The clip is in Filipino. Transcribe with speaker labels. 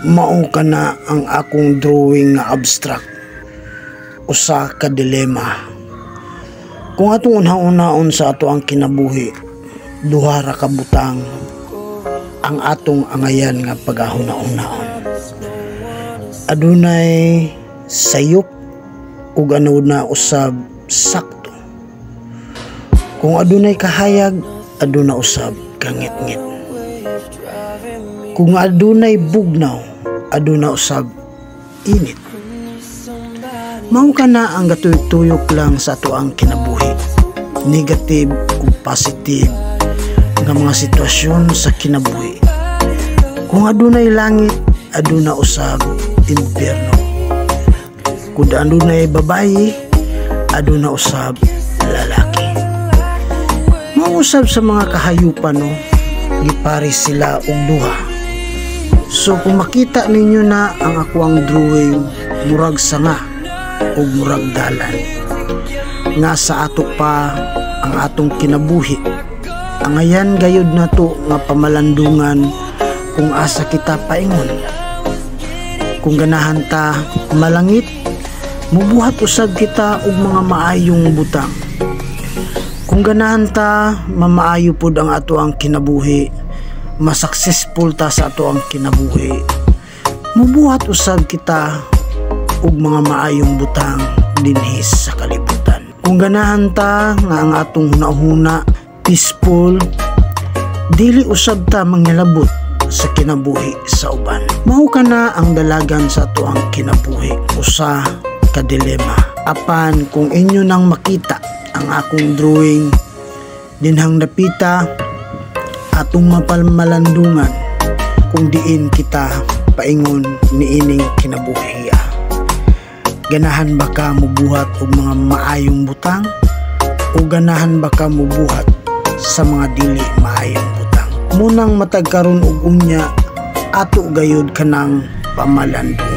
Speaker 1: Mao kana ang akong drawing nga abstract, usa ka dilema. Kung atong unha-unaon sa ato ang kinabuhi, duha ra ka butang ang atong angayan nga pagahuna-unaon. Adunay sayop ug aduna usab sakto. Kung adunay kahayag, aduna usab kangit-ngit. Kung adunay bugnaw, aduna usab init. Mao kana ang gatuyok-tuyok lang sa ato ang kinabuhi. Negative ug positive nga mga sitwasyon sa kinabuhi. Kung adunay langit, aduna usab impyerno. Kung adunay babayi, aduna usab lalaki. Mao usab sa mga kahayupan no, gipares sila og duha. So kung makita ninyo na ang ako ang drawing, murag sanga o murag dalan nga sa ato pa ang atong kinabuhi. Ang ayan gayud na to nga pamalandungan kung asa kita paingon. Kung ganahan ta malangit, mubuhat usab kita og mga maayong butang. Kung ganahan ta mamaayo pod ang ato ang kinabuhi, masuccessful ta sa ato ang kinabuhi, mubuhat usab kita og mga maayong butang dinhi sa kalibutan. Kung ganahan ta nga ang atong hunahuna peaceful, dili usab ta manghilabot sa kinabuhi sa uban. Mao kana ang dalagan sa ato ang kinabuhi, usa ka dilema. Apan kung inyo nang makita ang akong drawing, dinhang napita atong mapalmalandungan kung diin kita paingon niining kinabuhiya. Ganahan ba ka mubuhat og mga maayong butang o ganahan ba ka mubuhat sa mga dili maayong butang? Munang matagkaron og unya ato gayud kanang pamalandungan.